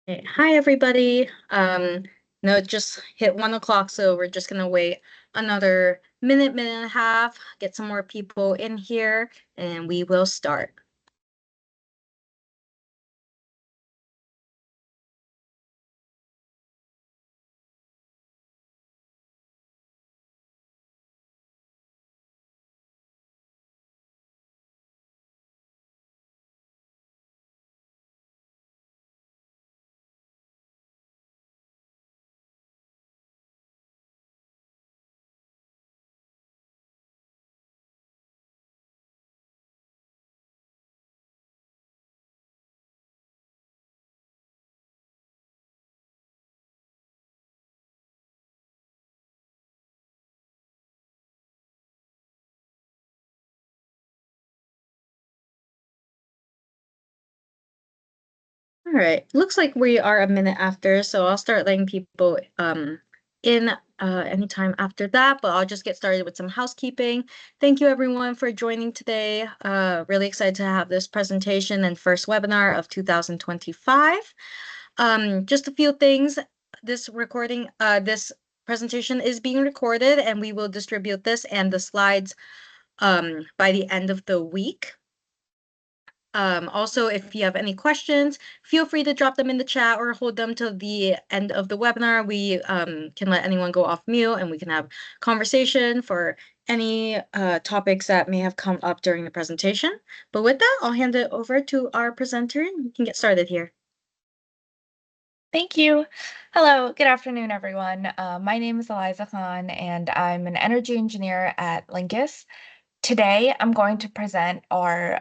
Hi, everybody. No, it just hit 1 o'clock, so we're just gonna wait another minute and a half, get some more people in here, and we will start. All right, looks like we are a minute after, so I'll start letting people in anytime after that, but I'll just get started with some housekeeping. Thank you everyone for joining today. Really excited to have this presentation and first webinar of 2025. Just a few things. This presentation is being recorded, and we will distribute this and the slides by the end of the week. Also, if you have any questions, feel free to drop them in the chat or hold them till the end of the webinar. We can let anyone go off mute and we can have conversation for any topics that may have come up during the presentation. But with that, I'll hand it over to our presenter and we can get started here. Thank you. Hello, good afternoon, everyone. My name is Eliza Khan, and I'm an energy engineer at Linkus. Today, I'm going to present our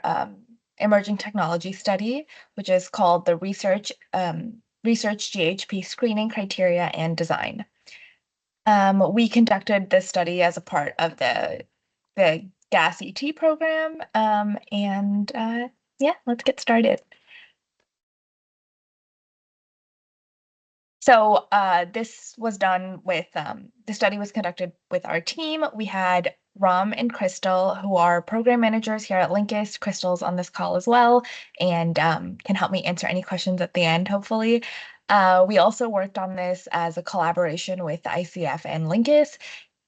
emerging technology study, which is called the Research GHP Screening Criteria and Design. We conducted this study as a part of the GAHP program, yeah, let's get started. So this was done with, the study was conducted with our team. We had Ram and Crystal, who are program managers here at Linkus. Crystal's on this call as well, and can help me answer any questions at the end, hopefully. We also worked on this as a collaboration with ICF and Linkus,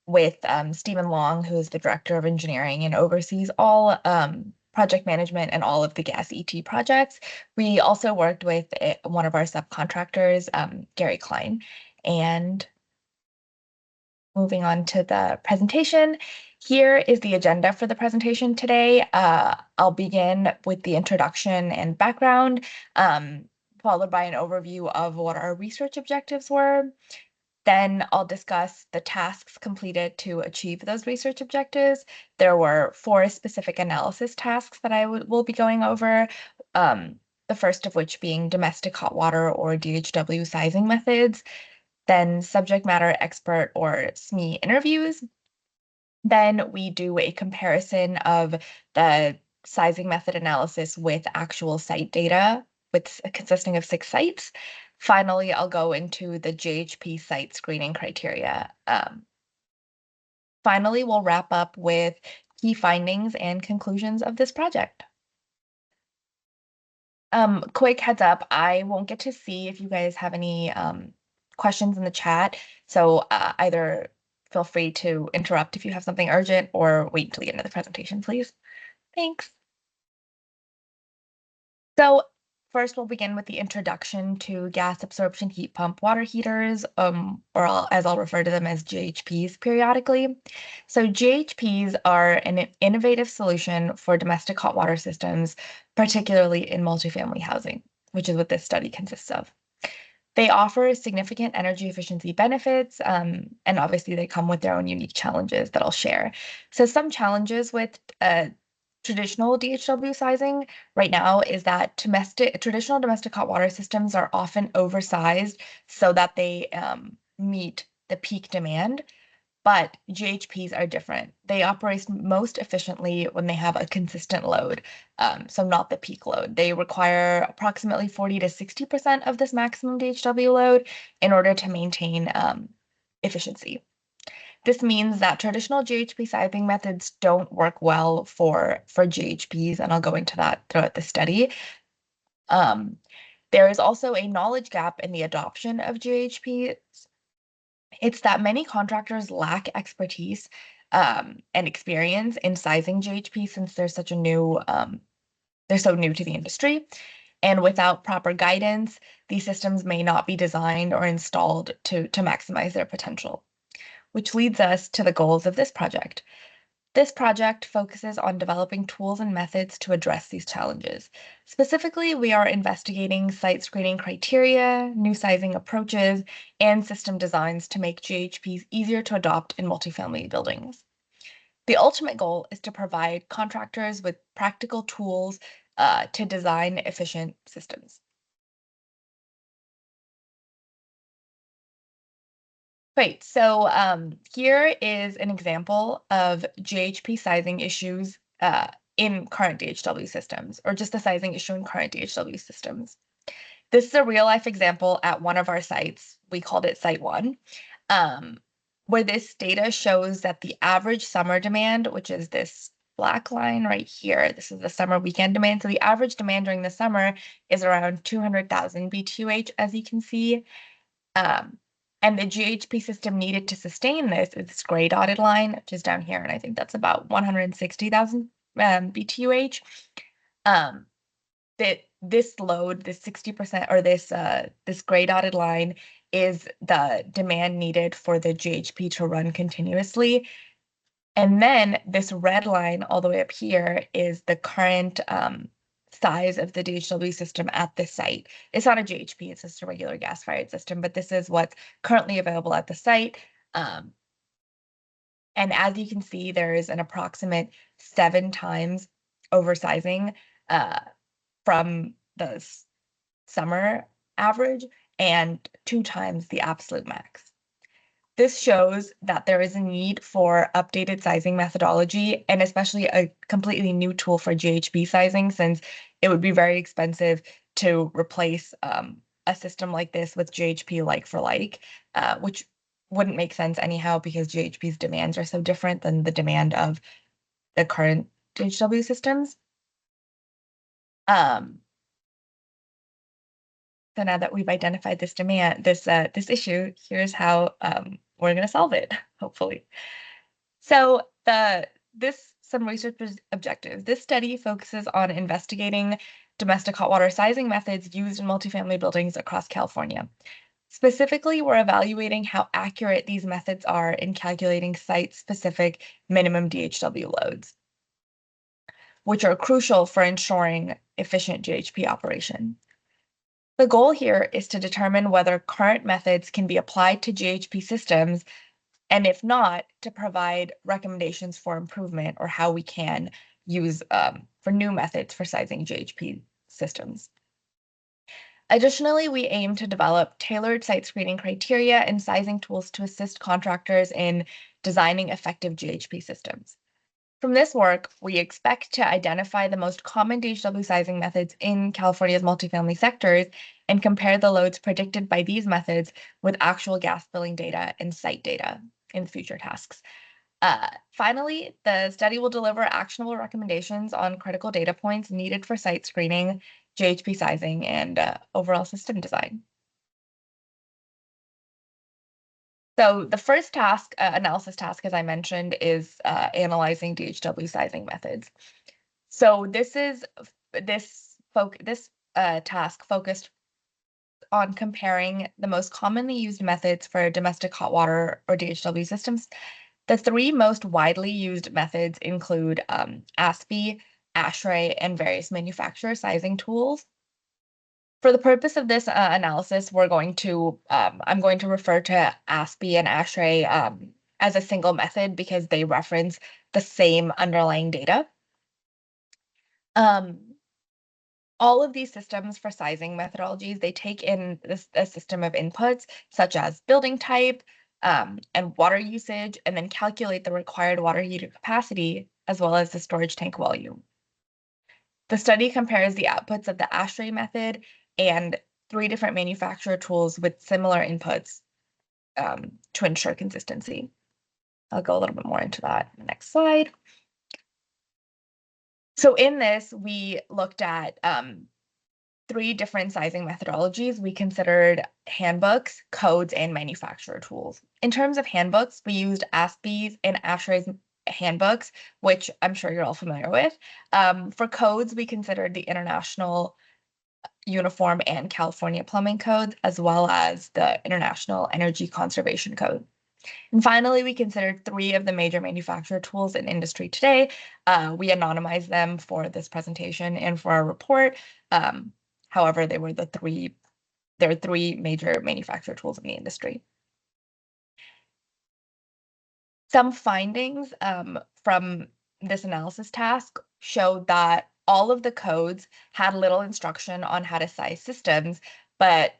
with Stephen Long, who is the director of engineering and oversees all project management and all of the gas ET projects. We also worked with one of our subcontractors, Gary Klein. And moving on to the presentation, here is the agenda for the presentation today. I'll begin with the introduction and background, followed by an overview of what our research objectives were. Then I'll discuss the tasks completed to achieve those research objectives. There were 4 specific analysis tasks that I will be going over, the first of which being domestic hot water or DHW sizing methods, then subject matter expert or SME interviews. Then we do a comparison of the sizing method analysis with actual site data, consisting of 6 sites. Finally, I'll go into the GHP site screening criteria. Finally, we'll wrap up with key findings and conclusions of this project. Quick heads up, I won't get to see if you guys have any questions in the chat, so either feel free to interrupt if you have something urgent or wait until the end of the presentation, please. Thanks. So first, we'll begin with the introduction to gas absorption heat pump water heaters, as I'll refer to them as GHPs periodically. So GHPs are an innovative solution for domestic hot water systems, particularly in multifamily housing, which is what this study consists of. They offer significant energy efficiency benefits, and obviously they come with their own unique challenges that I'll share. So some challenges with traditional DHW sizing right now is that traditional domestic hot water systems are often oversized so that they meet the peak demand, but GHPs are different. They operate most efficiently when they have a consistent load, so not the peak load. They require approximately 40 to 60% of this maximum DHW load in order to maintain efficiency. This means that traditional GHP sizing methods don't work well for GHPs, and I'll go into that throughout the study. There is also a knowledge gap in the adoption of GHP. It's that many contractors lack expertise and experience in sizing GHP since they're such a new, they're so new to the industry. And without proper guidance, these systems may not be designed or installed to maximize their potential, which leads us to the goals of this project. This project focuses on developing tools and methods to address these challenges. Specifically, we are investigating site screening criteria, new sizing approaches, and system designs to make GHPs easier to adopt in multifamily buildings. The ultimate goal is to provide contractors with practical tools to design efficient systems. Great. So here is an example of GHP sizing issues in current DHW systems, or just the sizing issue in current DHW systems. This is a real life example at one of our sites. We called it Site 1, where this data shows that the average summer demand, which is this black line right here, this is the summer weekend demand. So the average demand during the summer is around 200,000 BTUH, as you can see. And the GHP system needed to sustain this is this gray dotted line, which is down here, and I think that's about 160,000 BTUH. That this load, this 60%, or this gray dotted line, is the demand needed for the GHP to run continuously. And then this red line all the way up here is the current size of the DHW system at this site. It's not a GHP, it's just a regular gas-fired system, but this is what's currently available at the site. And as you can see, there is an approximate 7 times oversizing from the summer average and 2 times the absolute max. This shows that there is a need for updated sizing methodology and especially a completely new tool for GHP sizing, since it would be very expensive to replace a system like this with GHP like for like, which wouldn't make sense anyhow because GHP's demands are so different than the demand of the current DHW systems. So now that we've identified this demand, this issue, here's how we're going to solve it, hopefully. So some research objectives. This study focuses on investigating domestic hot water sizing methods used in multifamily buildings across California. Specifically, we're evaluating how accurate these methods are in calculating site-specific minimum DHW loads, which are crucial for ensuring efficient GHP operation. The goal here is to determine whether current methods can be applied to GHP systems, and if not, to provide recommendations for improvement or how we can use for new methods for sizing GHP systems. Additionally, we aim to develop tailored site screening criteria and sizing tools to assist contractors in designing effective GHP systems. From this work, we expect to identify the most common DHW sizing methods in California's multifamily sectors and compare the loads predicted by these methods with actual gas billing data and site data in future tasks. Finally, the study will deliver actionable recommendations on critical data points needed for site screening, GHP sizing, and overall system design. So the first task, analysis task, as I mentioned, is analyzing DHW sizing methods. So this task focused on comparing the most commonly used methods for domestic hot water or DHW systems. The 3 most widely used methods include ASPE, ASHRAE, and various manufacturer sizing tools. For the purpose of this analysis, I'm going to refer to ASPE and ASHRAE as a single method because they reference the same underlying data. All of these systems for sizing methodologies, they take in a system of inputs such as building type and water usage, and then calculate the required water heater capacity as well as the storage tank volume. The study compares the outputs of the ASHRAE method and 3 different manufacturer tools with similar inputs to ensure consistency. I'll go a little bit more into that in the next slide. So in this, we looked at three different sizing methodologies. We considered handbooks, codes, and manufacturer tools. In terms of handbooks, we used ASPE's and ASHRAE's handbooks, which I'm sure you're all familiar with. For codes, we considered the International Uniform and California Plumbing Code, as well as the International Energy Conservation Code. And finally, we considered three of the major manufacturer tools in industry today. We anonymized them for this presentation and for our report. However, there are three major manufacturer tools in the industry. Some findings from this analysis task showed that all of the codes had little instruction on how to size systems, but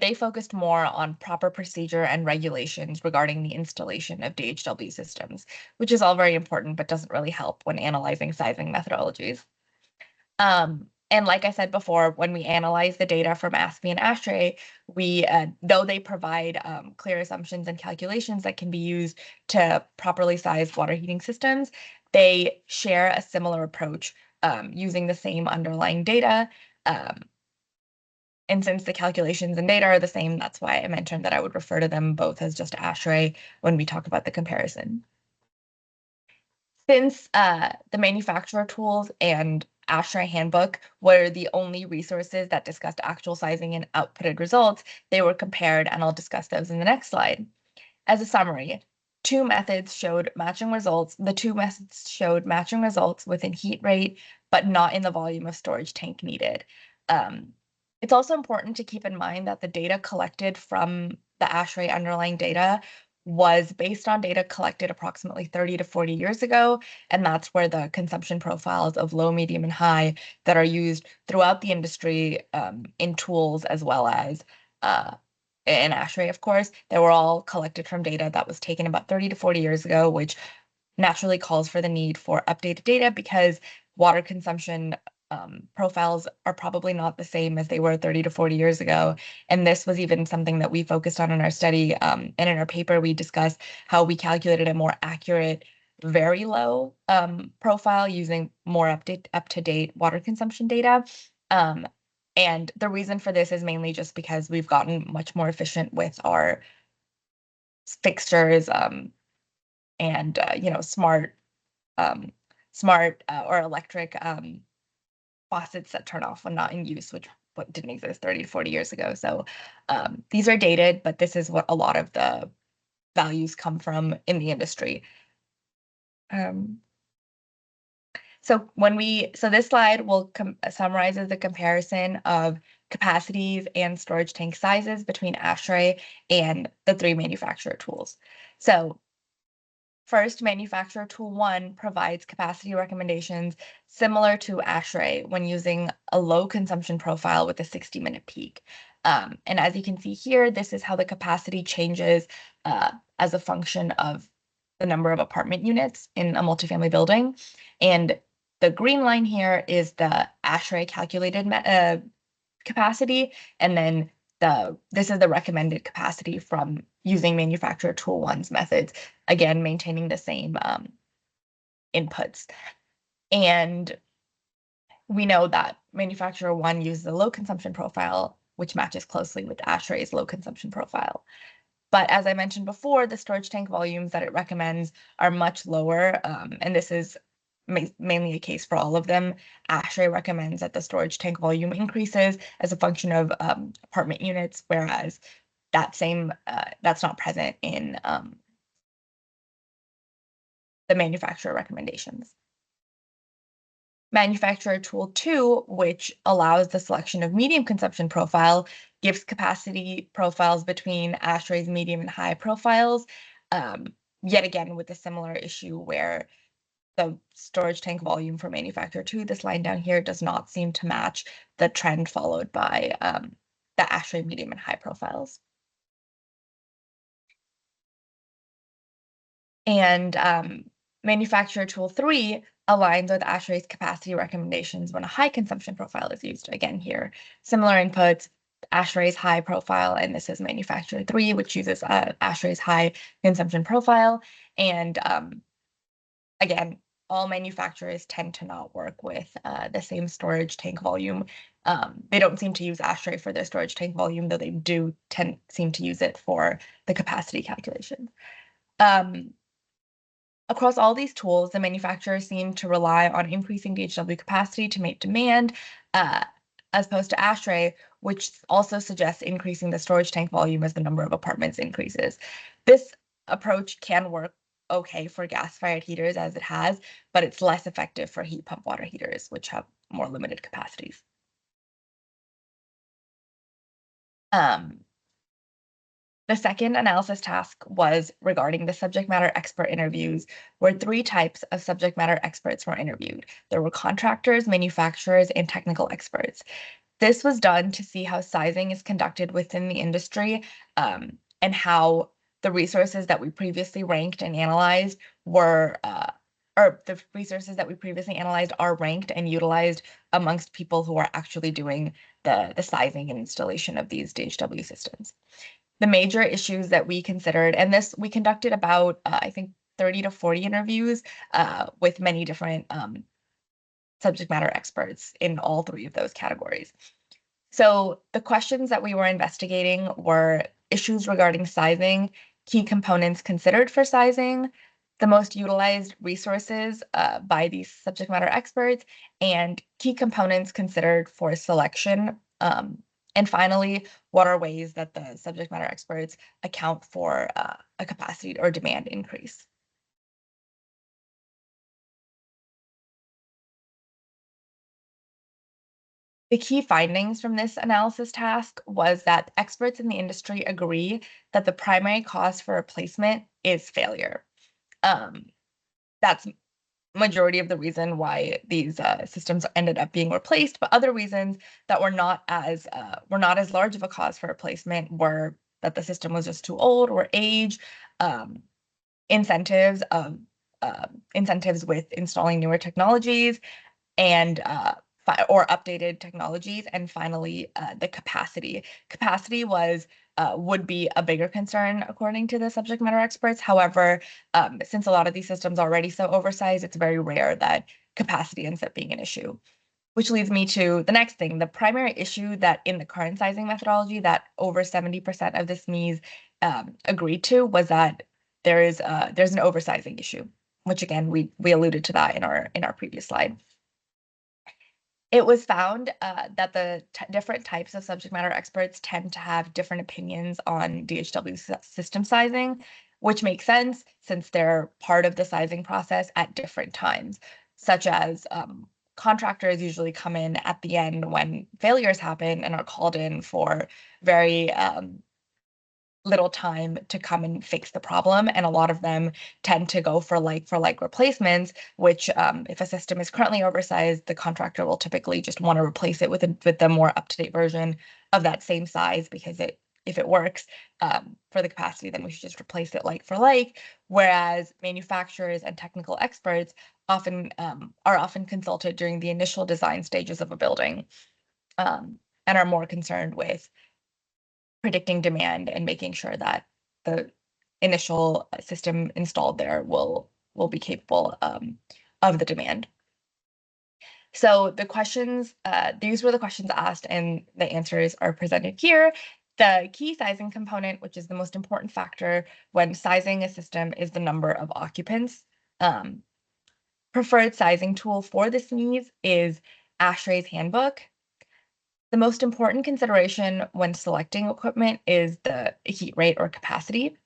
they focused more on proper procedure and regulations regarding the installation of DHW systems, which is all very important, but doesn't really help when analyzing sizing methodologies. And like I said before, when we analyze the data from ASPE and ASHRAE, though they provide clear assumptions and calculations that can be used to properly size water heating systems, they share a similar approach using the same underlying data. And since the calculations and data are the same, that's why I mentioned that I would refer to them both as just ASHRAE when we talk about the comparison. Since the manufacturer tools and ASHRAE handbook were the only resources that discussed actual sizing and outputted results, they were compared, and I'll discuss those in the next slide. As a summary, the two methods showed matching results within heat rate, but not in the volume of storage tank needed. It's also important to keep in mind that the data collected from the ASHRAE underlying data was based on data collected approximately 30 to 40 years ago, and that's where the consumption profiles of low, medium, and high that are used throughout the industry in tools as well as in ASHRAE, of course, they were all collected from data that was taken about 30 to 40 years ago, which naturally calls for the need for updated data because water consumption profiles are probably not the same as they were 30 to 40 years ago. And this was even something that we focused on in our study. And in our paper, we discussed how we calculated a more accurate, very low profile using more up-to-date water consumption data. And the reason for this is mainly just because we've gotten much more efficient with our fixtures and smart or electric faucets that turn off when not in use, which didn't exist 30 to 40 years ago. So these are dated, but this is what a lot of the values come from in the industry. So this slide will summarizes the comparison of capacities and storage tank sizes between ASHRAE and the three manufacturer tools. So first, manufacturer tool 1 provides capacity recommendations similar to ASHRAE when using a low consumption profile with a 60-minute peak. And as you can see here, this is how the capacity changes as a function of the number of apartment units in a multifamily building. And the green line here is the ASHRAE calculated capacity, and then this is the recommended capacity from using manufacturer tool 1's methods, again, maintaining the same inputs. And we know that manufacturer 1 uses a low consumption profile, which matches closely with ASHRAE's low consumption profile. But as I mentioned before, the storage tank volumes that it recommends are much lower, and this is mainly a case for all of them. ASHRAE recommends that the storage tank volume increases as a function of apartment units, whereas that's not present in the manufacturer recommendations. Manufacturer tool 2, which allows the selection of medium consumption profile, gives capacity profiles between ASHRAE's medium and high profiles, yet again with a similar issue where the storage tank volume for manufacturer 2, this line down here, does not seem to match the trend followed by the ASHRAE medium and high profiles. And manufacturer tool 3 aligns with ASHRAE's capacity recommendations when a high consumption profile is used. Again here, similar inputs, ASHRAE's high profile, and this is manufacturer 3, which uses ASHRAE's high consumption profile. And again, all manufacturers tend to not work with the same storage tank volume They don't seem to use ASHRAE for their storage tank volume, though they do seem to use it for the capacity calculation. Across all these tools, the manufacturers seem to rely on increasing DHW capacity to meet demand, as opposed to ASHRAE, which also suggests increasing the storage tank volume as the number of apartments increases. This approach can work okay for gas-fired heaters as it has, but it's less effective for heat pump water heaters, which have more limited capacities. The second analysis task was regarding the subject matter expert interviews, where 3 types of subject matter experts were interviewed. There were contractors, manufacturers, and technical experts. This was done to see how sizing is conducted within the industry, and how the resources that we previously ranked and analyzed were, or the resources that we previously analyzed are ranked and utilized amongst people who are actually doing the sizing and installation of these DHW systems. The major issues that we considered, and this we conducted about I think 30 to 40 interviews with many different subject matter experts in all 3 of those categories. So the questions that we were investigating were issues regarding sizing, key components considered for sizing, the most utilized resources by these subject matter experts, and key components considered for selection. And finally, what are ways that the subject matter experts account for a capacity or demand increase? The key findings from this analysis task was that experts in the industry agree that the primary cause for replacement is failure. That's majority of the reason why these systems ended up being replaced, but other reasons that were not as large of a cause for replacement were that the system was just too old or age, um, incentives of incentives with installing newer technologies, and or updated technologies, and finally the capacity. Capacity would be a bigger concern according to the subject matter experts. However, since a lot of these systems are already so oversized, it's very rare that capacity ends up being an issue. Which leads me to the next thing. The primary issue that in the current sizing methodology that over 70% of the SMEs agreed to was that there's an oversizing issue, which again we alluded to that in our previous slide. It was found that the different types of subject matter experts tend to have different opinions on DHW system sizing, which makes sense since they're part of the sizing process at different times, such as contractors usually come in at the end when failures happen and are called in for very little time to come and fix the problem, and a lot of them tend to go for like replacements, which if a system is currently oversized, the contractor will typically just want to replace it with a more up-to-date version of that same size, because if it works for the capacity, then we should just replace it like for like. Whereas manufacturers and technical experts often are often consulted during the initial design stages of a building, and are more concerned with predicting demand and making sure that the initial system installed there will be capable of the demand. So the questions, these were the questions asked, and the answers are presented here. The key sizing component, which is the most important factor when sizing a system, is the number of occupants. Preferred sizing tool for this needs is ASHRAE's handbook. The most important consideration when selecting equipment is the heat rate or capacity.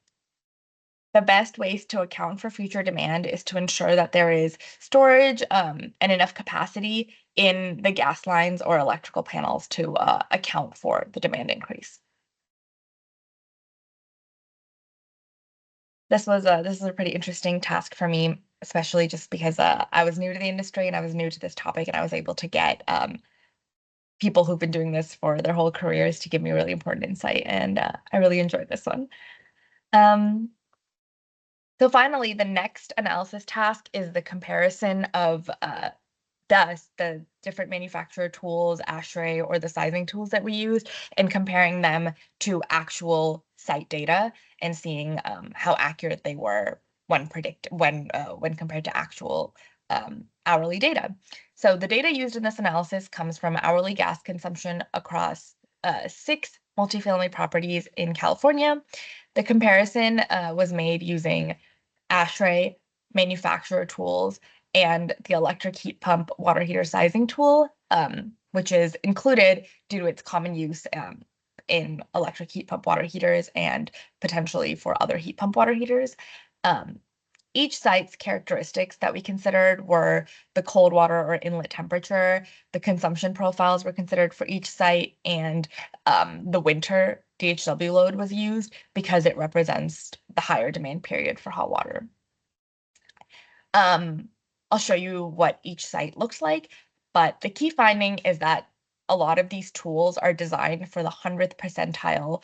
The best ways to account for future demand is to ensure that there is storage and enough capacity in the gas lines or electrical panels to account for the demand increase. This was a pretty interesting task for me, especially just because I was new to the industry and I was new to this topic, and I was able to get people who've been doing this for their whole careers to give me really important insight, and I really enjoyed this one. So finally, the next analysis task is the comparison of the different manufacturer tools, ASHRAE, or the sizing tools that we used, and comparing them to actual site data and seeing how accurate they were when compared to actual hourly data. So the data used in this analysis comes from hourly gas consumption across 6 multifamily properties in California. The comparison was made using ASHRAE manufacturer tools and the electric heat pump water heater sizing tool, which is included due to its common use in electric heat pump water heaters and potentially for other heat pump water heaters. Each site's characteristics that we considered were the cold water or inlet temperature, the consumption profiles were considered for each site, and the winter DHW load was used because it represents the higher demand period for hot water. I'll show you what each site looks like, but the key finding is that a lot of these tools are designed for the 100th percentile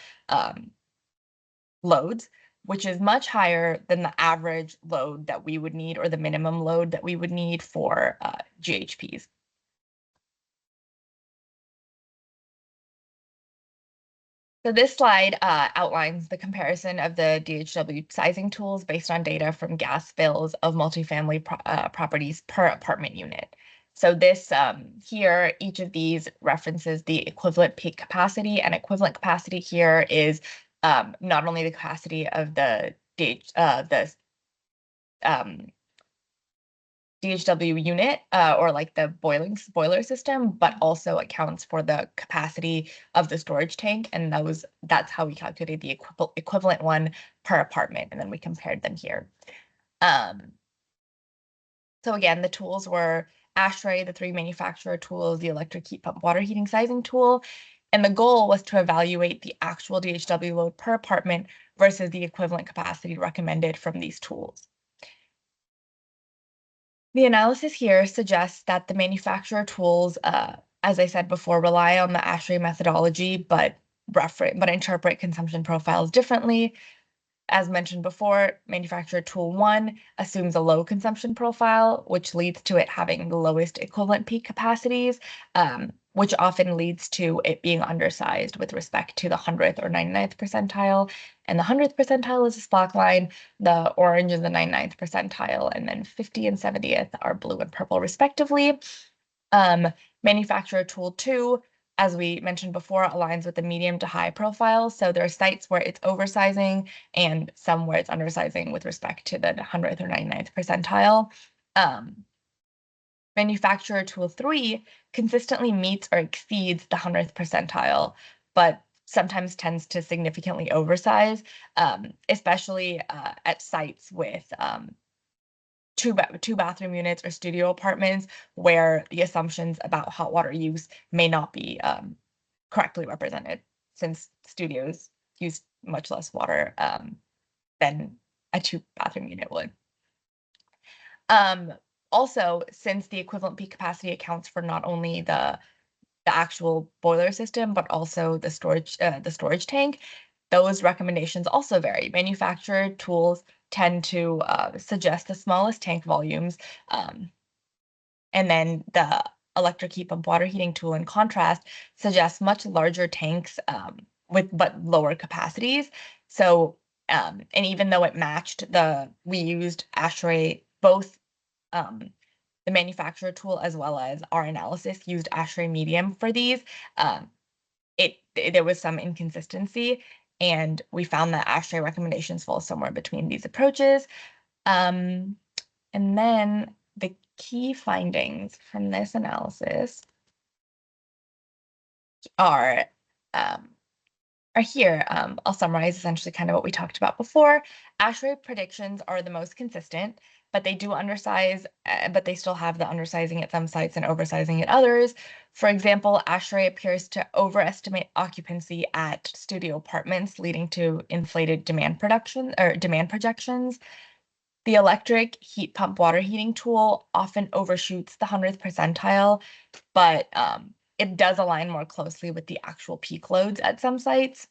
loads, which is much higher than the average load that we would need or the minimum load that we would need for GHPs. So this slide outlines the comparison of the DHW sizing tools based on data from gas bills of multifamily properties per apartment unit. So this here, each of these references the equivalent peak capacity, and equivalent capacity here is not only the capacity of the DHW unit or like the boiler system, but also accounts for the capacity of the storage tank. And that's how we calculate the equivalent one per apartment. And then we compared them here. So again, the tools were ASHRAE, the 3 manufacturer tools, the electric heat pump water heating sizing tool. And the goal was to evaluate the actual DHW load per apartment versus the equivalent capacity recommended from these tools. The analysis here suggests that the manufacturer tools, as I said before, rely on the ASHRAE methodology, but interpret consumption profiles differently. As mentioned before, manufacturer tool 1 assumes a low consumption profile, which leads to it having the lowest equivalent peak capacities, which often leads to it being undersized with respect to the 100th or 99th percentile. And the 100th percentile is this black line, the orange is the 99th percentile, and then 50 and 70th are blue and purple respectively. Manufacturer tool 2, as we mentioned before, aligns with the medium to high profile. So there are sites where it's oversizing and some where it's undersizing with respect to the 100th or 99th percentile. Manufacturer tool 3 consistently meets or exceeds the 100th percentile, but sometimes tends to significantly oversize, especially at sites with two bathroom units or studio apartments where the assumptions about hot water use may not be correctly represented, since studios use much less water than a 2-bathroom unit would. Also, since the equivalent peak capacity accounts for not only the actual boiler system, but also the storage tank, those recommendations also vary. Manufacturer tools tend to suggest the smallest tank volumes, and then the electric heat pump water heating tool, in contrast, suggests much larger tanks with but lower capacities. So, and even though it matched we used ASHRAE, both the manufacturer tool as well as our analysis used ASHRAE medium for these. There was some inconsistency, and we found that ASHRAE recommendations fall somewhere between these approaches. And then the key findings from this analysis are here. I'll summarize essentially kind of what we talked about before. ASHRAE predictions are the most consistent, but they do undersize, but they still have the undersizing at some sites and oversizing at others. For example, ASHRAE appears to overestimate occupancy at studio apartments, leading to inflated demand projections. The electric heat pump water heating tool often overshoots the 100th percentile, but it does align more closely with the actual peak loads at some sites.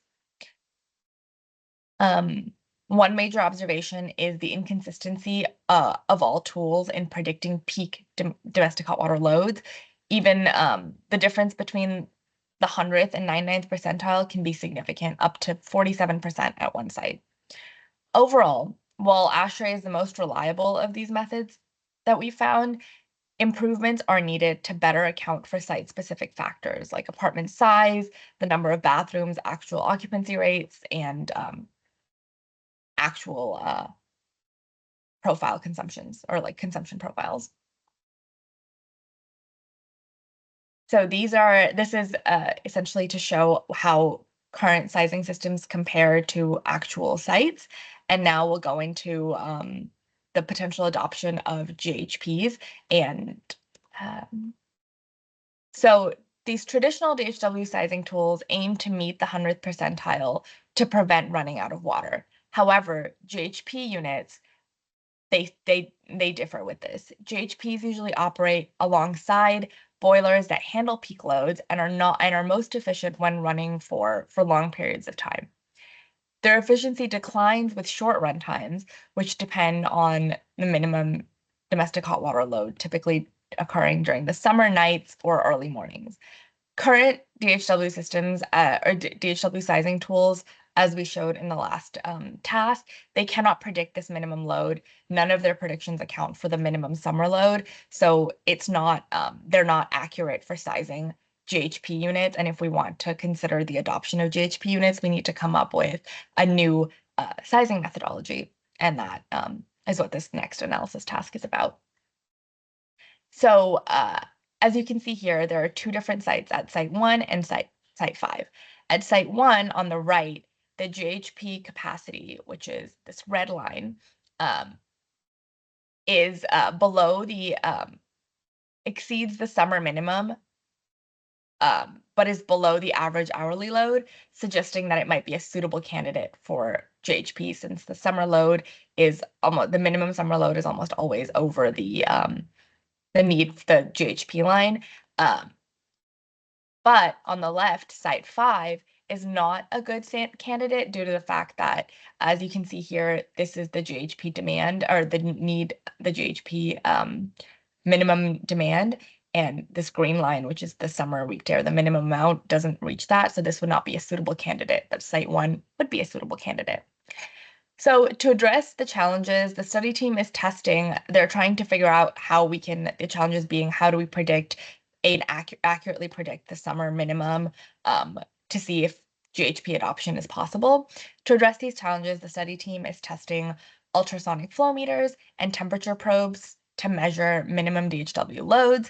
One major observation is the inconsistency of all tools in predicting peak domestic hot water loads. Even the difference between the 100th and 99th percentile can be significant, up to 47% at one site. Overall, while ASHRAE is the most reliable of these methods, that we found, improvements are needed to better account for site-specific factors like apartment size, the number of bathrooms, actual occupancy rates, and actual profile consumptions, or like consumption profiles. So this is essentially to show how current sizing systems compare to actual sites. And now we'll go into the potential adoption of GHPs. And so these traditional DHW sizing tools aim to meet the 100th percentile to prevent running out of water. However, GHP units, they differ with this. GHPs usually operate alongside boilers that handle peak loads and are most efficient when running for long periods of time. Their efficiency declines with short run times, which depend on the minimum domestic hot water load, typically occurring during the summer nights or early mornings. Current DHW systems or DHW sizing tools, as we showed in the last task, they cannot predict this minimum load. None of their predictions account for the minimum summer load. So it's not, they're not accurate for sizing GHP units. And if we want to consider the adoption of GHP units, we need to come up with a new sizing methodology. And that is what this next analysis task is about. So as you can see here, there are two different sites at site 1 and site 5. At site 1 on the right, the GHP capacity, which is this red line, is below the exceeds the summer minimum, but is below the average hourly load, suggesting that it might be a suitable candidate for GHP, since the summer load is almost the minimum summer load is almost always over the need for the GHP line. But on the left, site 5 is not a good candidate due to the fact that, as you can see here, this is the GHP demand, or the GHP minimum demand. And this green line, which is the summer weekday, or the minimum amount, doesn't reach that. So this would not be a suitable candidate, but site 1 would be a suitable candidate. So to address the challenges, the study team is testing. They're trying to figure out how we can, the challenges being, how do we accurately predict the summer minimum to see if GHP adoption is possible. To address these challenges, the study team is testing ultrasonic flow meters and temperature probes to measure minimum DHW loads.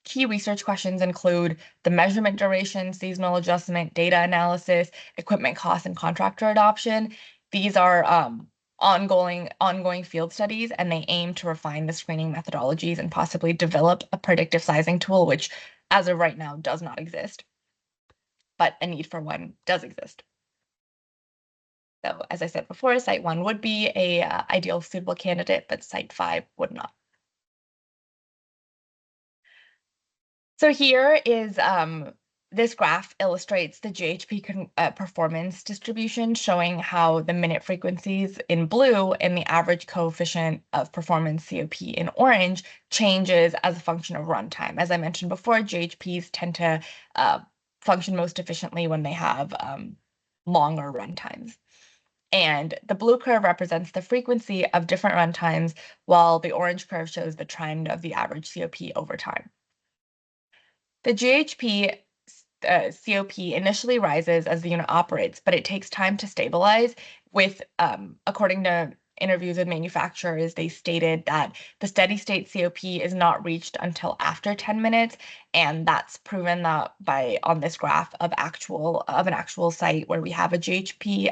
Key research questions include the measurement duration, seasonal adjustment, data analysis, equipment costs, and contractor adoption. These are ongoing field studies, and they aim to refine the screening methodologies and possibly develop a predictive sizing tool, which as of right now does not exist, but a need for one does exist. So as I said before, site 1 would be a ideal suitable candidate, but site 5 would not. So here is this graph illustrates the GHP performance distribution, showing how the minute frequencies in blue and the average coefficient of performance, COP, in orange, changes as a function of runtime. As I mentioned before, GHPs tend to function most efficiently when they have longer runtimes. And the blue curve represents the frequency of different runtimes, while the orange curve shows the trend of the average COP over time. The GHP COP initially rises as the unit operates, but it takes time to stabilize. With, according to interviews with manufacturers, they stated that the steady state COP is not reached until after 10 minutes, and that's proven that on this graph of an actual site where we have a GHP,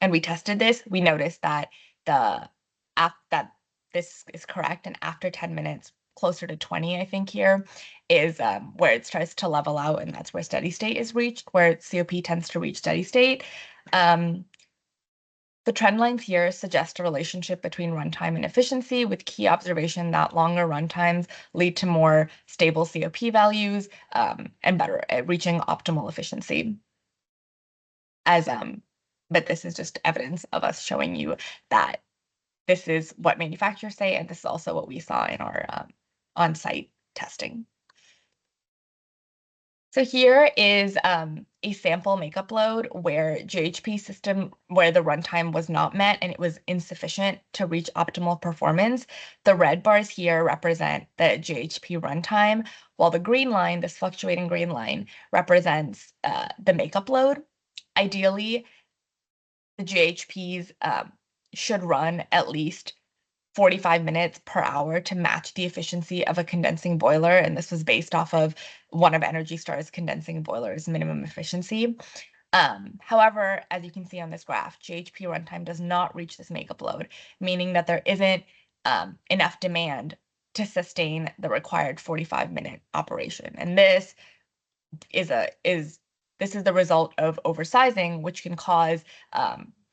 and we tested this. We noticed that that this is correct, and after 10 minutes, closer to 20, I think here, is where it starts to level out, and that's where steady state is reached, where COP tends to reach steady state. The trend lines here suggest a relationship between runtime and efficiency, with key observation that longer runtimes lead to more stable COP values and better at reaching optimal efficiency. But this is just evidence of us showing you that this is what manufacturers say, and this is also what we saw in our on-site testing. So here is a sample makeup load where GHP system, where the runtime was not met and it was insufficient to reach optimal performance. The red bars here represent the GHP runtime, while the green line, this fluctuating green line, represents the makeup load. Ideally, the GHPs should run at least 45 minutes per hour to match the efficiency of a condensing boiler. And this was based off of one of Energy Star's condensing boilers minimum efficiency. However, as you can see on this graph, GHP runtime does not reach this makeup load, meaning that there isn't enough demand to sustain the required 45-minute operation. And this is the result of oversizing, which can cause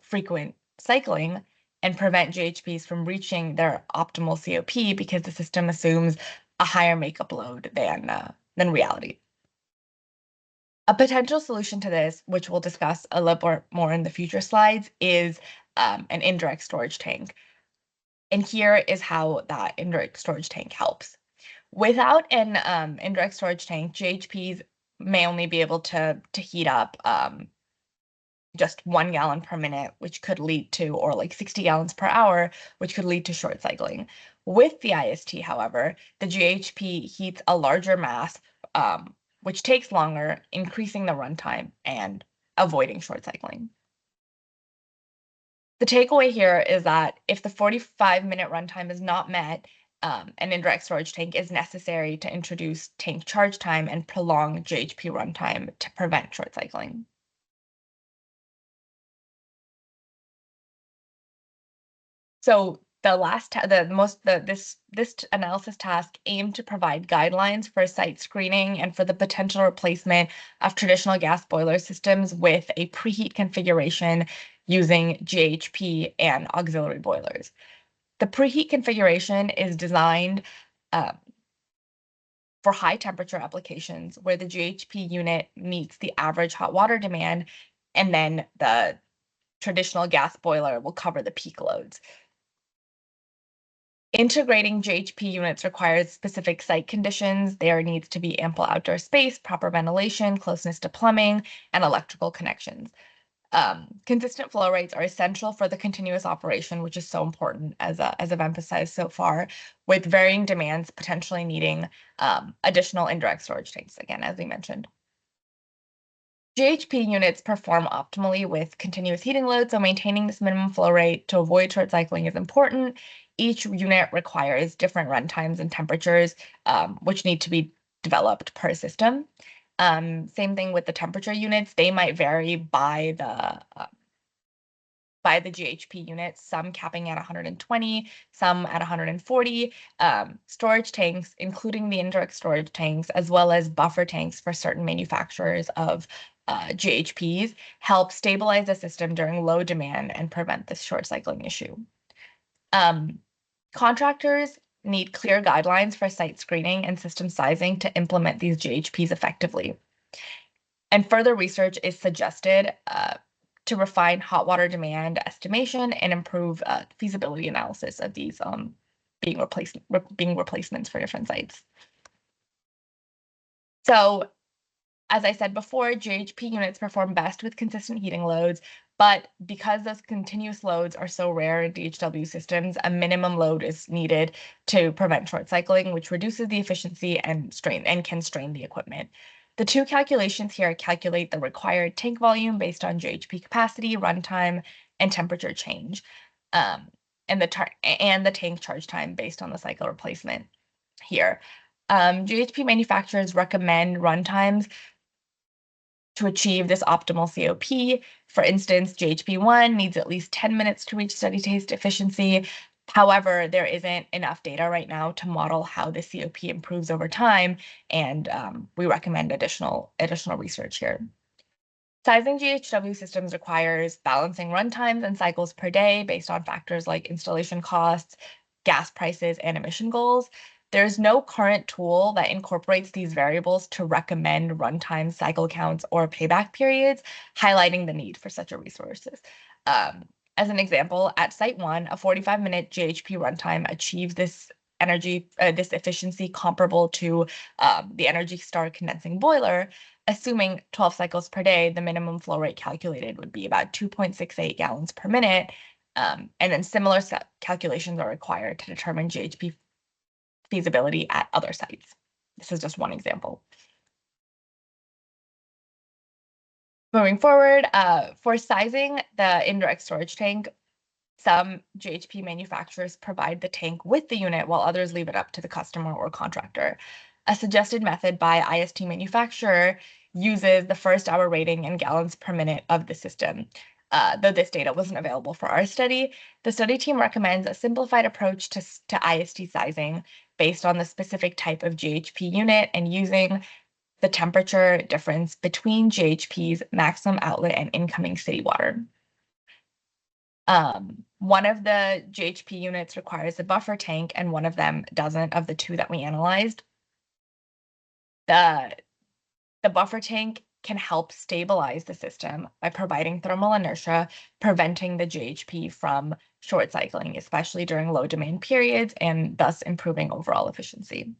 frequent cycling and prevent GHPs from reaching their optimal COP because the system assumes a higher makeup load than reality. A potential solution to this, which we'll discuss a little bit more in the future slides, is an indirect storage tank. And here is how that indirect storage tank helps. Without an indirect storage tank, GHPs may only be able to heat up just 1 gallon per minute, which could lead to, or like 60 gallons per hour, which could lead to short cycling. With the IST, however, the GHP heats a larger mass, which takes longer, increasing the runtime and avoiding short cycling. The takeaway here is that if the 45-minute runtime is not met, an indirect storage tank is necessary to introduce tank charge time and prolong GHP runtime to prevent short cycling. So this analysis task aimed to provide guidelines for site screening and for the potential replacement of traditional gas boiler systems with a preheat configuration using GHP and auxiliary boilers. The preheat configuration is designed for high temperature applications where the GHP unit meets the average hot water demand, and then the traditional gas boiler will cover the peak loads. Integrating GHP units requires specific site conditions. There needs to be ample outdoor space, proper ventilation, closeness to plumbing, and electrical connections. Consistent flow rates are essential for the continuous operation, which is so important, as I've emphasized so far, with varying demands potentially needing additional indirect storage tanks, again, as we mentioned. GHP units perform optimally with continuous heating load, so maintaining this minimum flow rate to avoid short cycling is important. Each unit requires different runtimes and temperatures, which need to be developed per system. Same thing with the temperature units. They might vary by the GHP units, some capping at 120, some at 140. Storage tanks, including the indirect storage tanks, as well as buffer tanks for certain manufacturers of GHPs, help stabilize the system during low demand and prevent this short cycling issue. Contractors need clear guidelines for site screening and system sizing to implement these GHPs effectively. And further research is suggested to refine hot water demand estimation and improve feasibility analysis of these being replacements for different sites. So, as I said before, GHP units perform best with consistent heating loads, but because those continuous loads are so rare in DHW systems, a minimum load is needed to prevent short cycling, which reduces the efficiency and can strain the equipment. The two calculations here calculate the required tank volume based on GHP capacity, runtime, and temperature change, and the tank charge time based on the cycle replacement here. GHP manufacturers recommend runtimes to achieve this optimal COP. For instance, GHP1 needs at least 10 minutes to reach steady state efficiency. However, there isn't enough data right now to model how the COP improves over time, and we recommend additional research here. Sizing GHW systems requires balancing runtimes and cycles per day based on factors like installation costs, gas prices, and emission goals. There's no current tool that incorporates these variables to recommend runtime, cycle counts, or payback periods, highlighting the need for such a resources. As an example, at Site 1, a 45-minute GHP runtime achieves this efficiency comparable to the Energy Star condensing boiler. assuming 12 cycles per day, the minimum flow rate calculated would be about 2.68 gallons per minute. And then similar calculations are required to determine GHP feasibility at other sites. This is just one example. Moving forward, for sizing the indirect storage tank, some GHP manufacturers provide the tank with the unit while others leave it up to the customer or contractor. A suggested method by IST manufacturer uses the first hour rating in gallons per minute of the system. Though this data wasn't available for our study, the study team recommends a simplified approach to IST sizing based on the specific type of GHP unit and using the temperature difference between GHP's maximum outlet and incoming city water. One of the GHP units requires a buffer tank and one of them doesn't, of the two that we analyzed. The buffer tank can help stabilize the system by providing thermal inertia, preventing the GHP from short cycling, especially during low demand periods, and thus improving overall efficiency.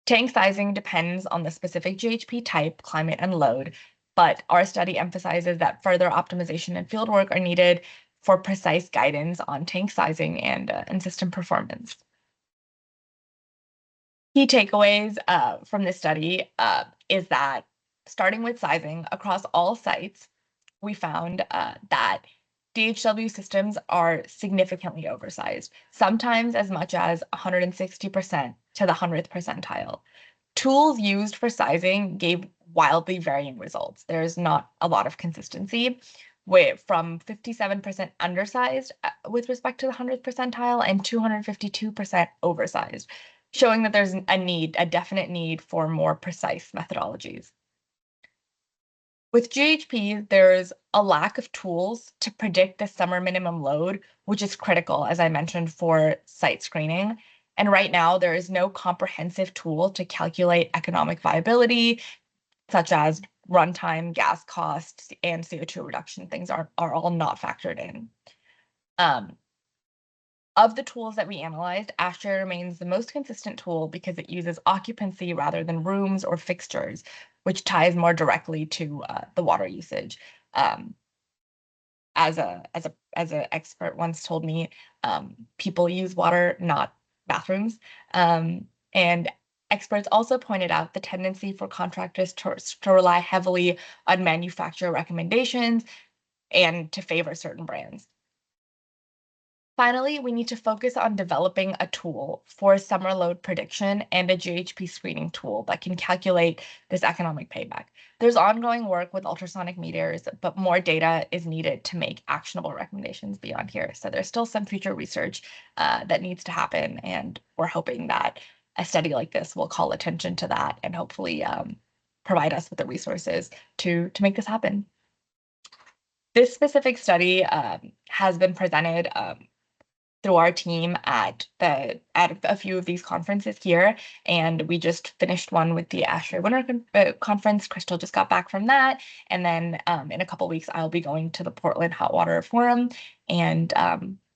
Tank sizing depends on the specific GHP type, climate, and load, but our study emphasizes that further optimization and fieldwork are needed for precise guidance on tank sizing and system performance. Key takeaways from this study is that starting with sizing across all sites, we found that DHW systems are significantly oversized, sometimes as much as 160% to the 100th percentile. Tools used for sizing gave wildly varying results. There's not a lot of consistency, from 57% undersized with respect to the 100th percentile and 252% oversized, showing that there's a definite need for more precise methodologies. With GHP, there's a lack of tools to predict the summer minimum load, which is critical, as I mentioned, for site screening. And right now, there is no comprehensive tool to calculate economic viability, such as runtime, gas costs, and CO2 reduction. Things are all not factored in. Of the tools that we analyzed, ASHRAE remains the most consistent tool because it uses occupancy rather than rooms or fixtures, which ties more directly to the water usage. As an expert once told me, people use water, not bathrooms. And experts also pointed out the tendency for contractors to rely heavily on manufacturer recommendations and to favor certain brands. Finally, we need to focus on developing a tool for summer load prediction and a GHP screening tool that can calculate this economic payback. There's ongoing work with ultrasonic meters, but more data is needed to make actionable recommendations beyond here. So there's still some future research that needs to happen, and we're hoping that a study like this will call attention to that and hopefully provide us with the resources to make this happen. This specific study has been presented through our team at a few of these conferences here, and we just finished one with the ASHRAE Winter Conference. Crystal just got back from that, and then in a couple weeks I'll be going to the Portland Hot Water Forum, and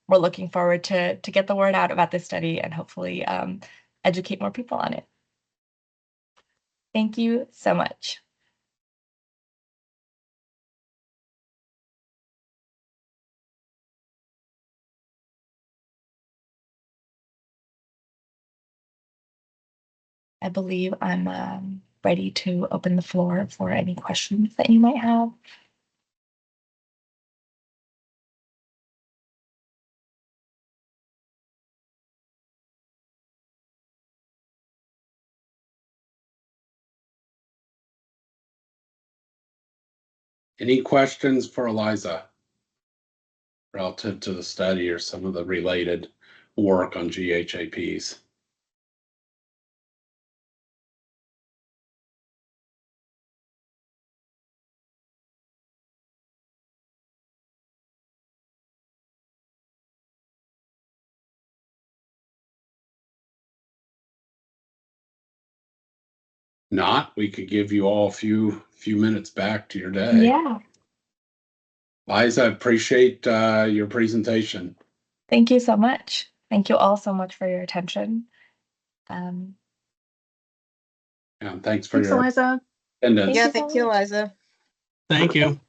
we're looking forward to get the word out about this study and hopefully educate more people on it. Thank you so much. I believe I'm ready to open the floor for any questions that you might have. Any questions for Eliza relative to the study or some of the related work on GHAPs? Not, we could give you all a few minutes back to your day. Yeah. Liza, I appreciate your presentation. Thank you so much. Thank you all so much for your attention. And thanks for Thanks, your Eliza. And Thank Yeah, you so thank you, much. Eliza. thank you.